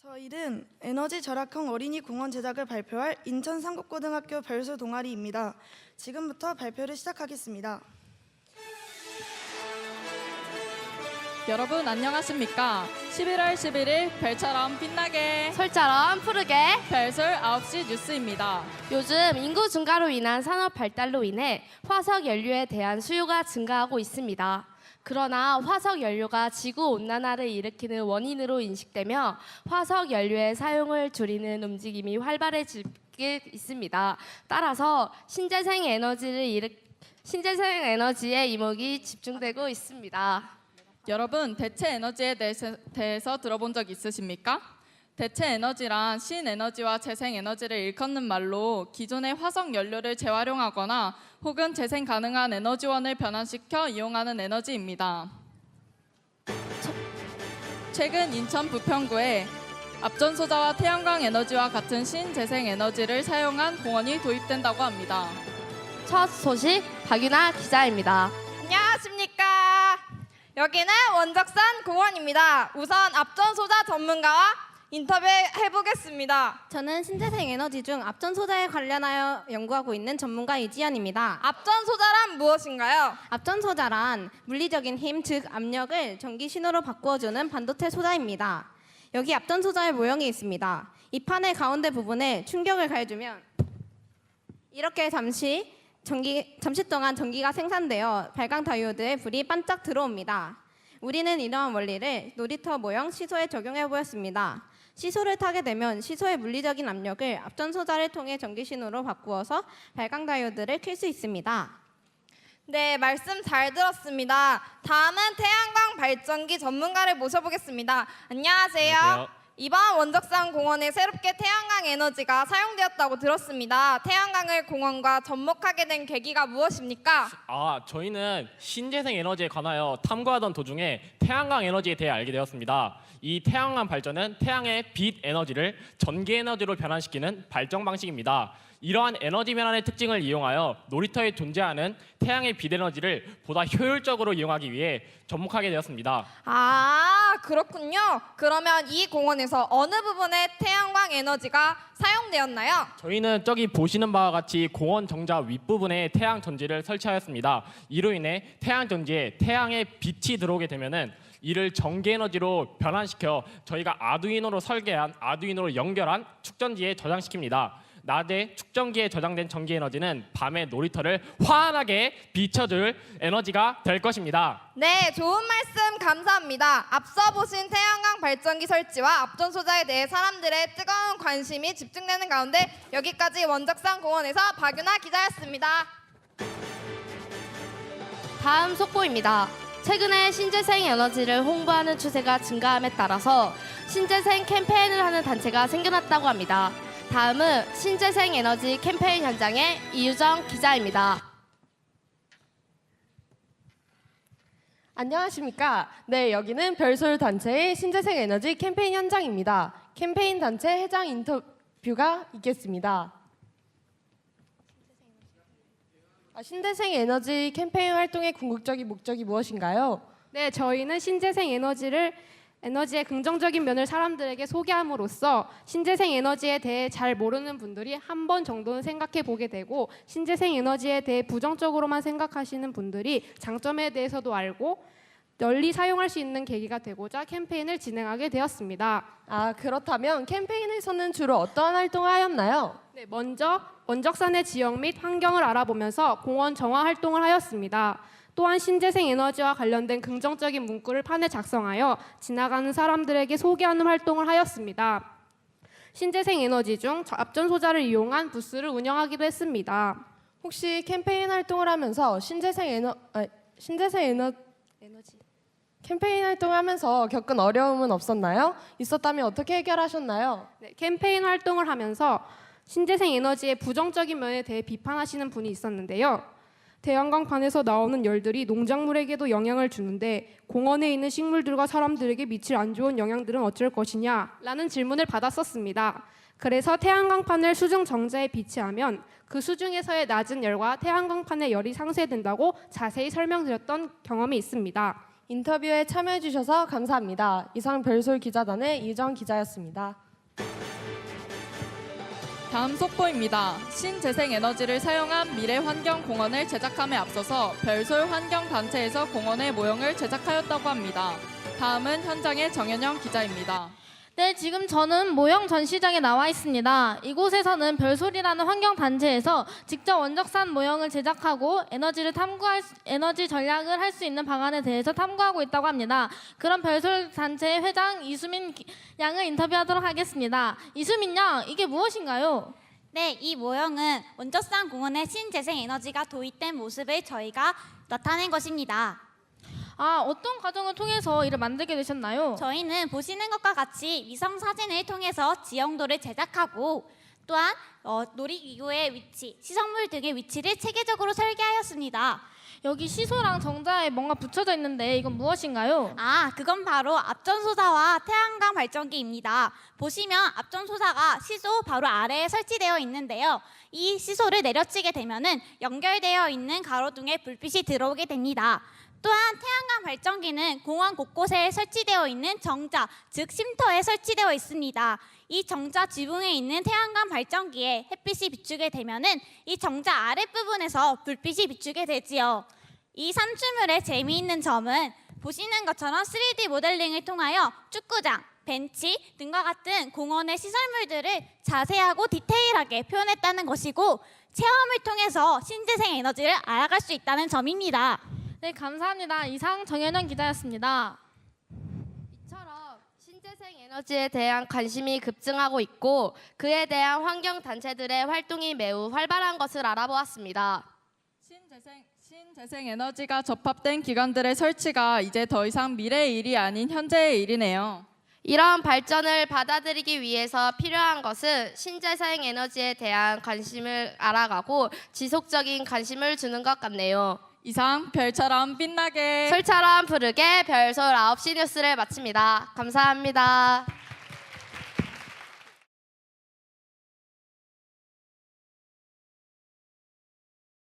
저희는 에너지 절약형 어린이 공원 제작을 발표할 인천 상국고등학교 별수 동아리입니다. 지금부터 발표를 시작하겠습니다. 여러분 안녕하십니까? 11월 11일 별처럼 빛나게 솔처럼 푸르게 별솔 9시 뉴스입니다. 요즘 인구 증가로 인한 산업 발달로 인해 화석 연료에 대한 수요가 증가하고 있습니다. 그러나 화석 연료가 지구 온난화를 일으키는 원인으로 인식되며 화석 연료의 사용을 줄이는 움직임이 활발해지고 있습니다. 따라서 신재생 에너지의 이목이 집중되고 있습니다. 여러분 대체 에너지에 대해서 들어본 적 있으십니까? 대체 에너지란 신에너지와 재생에너지를 일컫는 말로 기존의 화석 연료를 재활용하거나 혹은 재생 가능한 에너지원을 변환시켜 이용하는 에너지입니다. 최근 인천 부평구에 앞전소자와 태양광 에너지와 같은 신재생 에너지를 사용한 공원이 도입된다고 합니다. 첫 소식 박윤아 기자입니다. 안녕하십니까. 여기는 원적산 공원입니다. 우선 앞전소자 전문가와 인터뷰해보겠습니다. 저는 신재생 에너지 중 앞전 소자에 관련하여 연구하고 있는 전문가 이지연입니다. 앞전소자란 무엇인가요? 앞전 소자란 물리적인 힘, 즉 압력을 전기 신호로 바꾸어주는 반도체 소자입니다. 여기 앞전 소자의 모형이 있습니다. 이 판의 가운데 부분에 충격을 가해주면 이렇게 잠시 동안 전기가 생산되어 발광 다이오드의 불이 반짝 들어옵니다. 우리는 이러한 원리를 놀이터 모형 시소에 적용해 보였습니다. 시소를 타게 되면 시소의 물리적인 압력을 앞전 소자를 통해 전기 신호로 바꾸어서 발광 다이오드를 켤 수 있습니다. 네, 말씀 잘 들었습니다. 다음은 태양광 발전기 전문가를 모셔보겠습니다. 안녕하세요. 안녕하세요. 이번 원적산 공원에 새롭게 태양광 에너지가 사용되었다고 들었습니다. 태양광을 공원과 접목하게 된 계기가 무엇입니까? 저희는 신재생 에너지에 관하여 탐구하던 도중에 태양광 에너지에 대해 알게 되었습니다. 이 태양광 발전은 태양의 빛 에너지를 전기 에너지로 변환시키는 발전 방식입니다. 이러한 에너지 변환의 특징을 이용하여 놀이터에 존재하는 태양의 빛 에너지를 보다 효율적으로 이용하기 위해 접목하게 되었습니다. 그렇군요. 그러면 이 공원에서 어느 부분에 태양광 에너지가 사용되었나요? 저희는 저기 보시는 바와 같이 공원 정자 윗부분에 태양 전지를 설치하였습니다. 이로 인해 태양 전지에 태양의 빛이 들어오게 되면은 이를 전기 에너지로 변환시켜 저희가 아두이노로 연결한 축전지에 저장시킵니다. 낮에 축전기에 저장된 전기 에너지는 밤에 놀이터를 환하게 비춰줄 에너지가 될 것입니다. 네, 좋은 말씀 감사합니다. 앞서 보신 태양광 발전기 설치와 앞전 소자에 대해 사람들의 뜨거운 관심이 집중되는 가운데 여기까지 원적산 공원에서 박윤아 기자였습니다. 다음 속보입니다. 최근에 신재생 에너지를 홍보하는 추세가 증가함에 따라서 신재생 캠페인을 하는 단체가 생겨났다고 합니다. 다음은 신재생 에너지 캠페인 현장의 이유정 기자입니다. 안녕하십니까. 네, 여기는 별솔 단체의 신재생 에너지 캠페인 현장입니다. 캠페인 단체 회장 인터뷰가 있겠습니다. 신재생 에너지 캠페인 활동의 궁극적인 목적이 무엇인가요? 네, 저희는 신재생 에너지의 긍정적인 면을 사람들에게 소개함으로써 신재생 에너지에 대해 잘 모르는 분들이 한 번 정도는 생각해 보게 되고 신재생 에너지에 대해 부정적으로만 생각하시는 분들이 장점에 대해서도 알고 널리 사용할 수 있는 계기가 되고자 캠페인을 진행하게 되었습니다. 그렇다면 캠페인에서는 주로 어떠한 활동을 하였나요? 네, 먼저 원적산의 지형 및 환경을 알아보면서 공원 정화 활동을 하였습니다. 또한 신재생 에너지와 관련된 긍정적인 문구를 판에 작성하여 지나가는 사람들에게 소개하는 활동을 하였습니다. 신재생 에너지 중 앞전 소자를 이용한 부스를 운영하기도 했습니다. 혹시 캠페인 활동을 하면서 캠페인 활동을 하면서 겪은 어려움은 없었나요? 있었다면 어떻게 해결하셨나요? 네, 캠페인 활동을 하면서 신재생 에너지의 부정적인 면에 대해 비판하시는 분이 있었는데요. 태양광판에서 나오는 열들이 농작물에게도 영향을 주는데 공원에 있는 식물들과 사람들에게 미칠 안 좋은 영향들은 어쩔 것이냐? 라는 질문을 받았었습니다. 그래서 태양광판을 수중 정자에 비치하면 그 수중에서의 낮은 열과 태양광판의 열이 상쇄된다고 자세히 설명드렸던 경험이 있습니다. 인터뷰에 참여해 주셔서 감사합니다. 이상 별솔 기자단의 이정 기자였습니다. 다음 속보입니다. 신재생에너지를 사용한 미래환경공원을 제작함에 앞서서 별솔 환경단체에서 공원의 모형을 제작하였다고 합니다. 다음은 현장의 정현영 기자입니다. 네, 지금 저는 모형 전시장에 나와 있습니다. 이곳에서는 별솔이라는 환경단체에서 직접 원적산 모형을 제작하고 에너지 전략을 할 수 있는 방안에 대해서 탐구하고 있다고 합니다. 그럼 별솔 단체 회장 이수민 양을 인터뷰하도록 하겠습니다. 이수민 양, 이게 무엇인가요? 네, 이 모형은 원적산 공원의 신재생 에너지가 도입된 모습을 저희가 나타낸 것입니다. 어떤 과정을 통해서 이를 만들게 되셨나요? 저희는 보시는 것과 같이 위성 사진을 통해서 지형도를 제작하고 또한 놀이기구의 위치, 시설물 등의 위치를 체계적으로 설계하였습니다. 여기 시소랑 정자에 뭔가 붙여져 있는데 이건 무엇인가요? 그건 바로 앞전소사와 태양광 발전기입니다. 보시면 앞전소사가 시소 바로 아래에 설치되어 있는데요. 이 시소를 내려치게 되면은 연결되어 있는 가로등에 불빛이 들어오게 됩니다. 또한 태양광 발전기는 공원 곳곳에 설치되어 있는 정자, 즉 쉼터에 설치되어 있습니다. 이 정자 지붕에 있는 태양광 발전기에 햇빛이 비추게 되면은 이 정자 아랫부분에서 불빛이 비추게 되지요. 이 산출물의 재미있는 점은 보시는 것처럼 3D 모델링을 통하여 축구장, 벤치 등과 같은 공원의 시설물들을 자세하고 디테일하게 표현했다는 것이고 체험을 통해서 신재생 에너지를 알아갈 수 있다는 점입니다. 네, 감사합니다. 이상 정현영 기자였습니다. 이처럼 신재생 에너지에 대한 관심이 급증하고 있고 그에 대한 환경 단체들의 활동이 매우 활발한 것을 알아보았습니다. 신재생 에너지가 접합된 기관들의 설치가 이제 더 이상 미래의 일이 아닌 현재의 일이네요. 이러한 발전을 받아들이기 위해서 필요한 것은 신재생 에너지에 대한 관심을 알아가고 지속적인 관심을 주는 것 같네요. 이상 별처럼 빛나게 솔처럼 푸르게 별솔 9시 뉴스를 마칩니다. 감사합니다.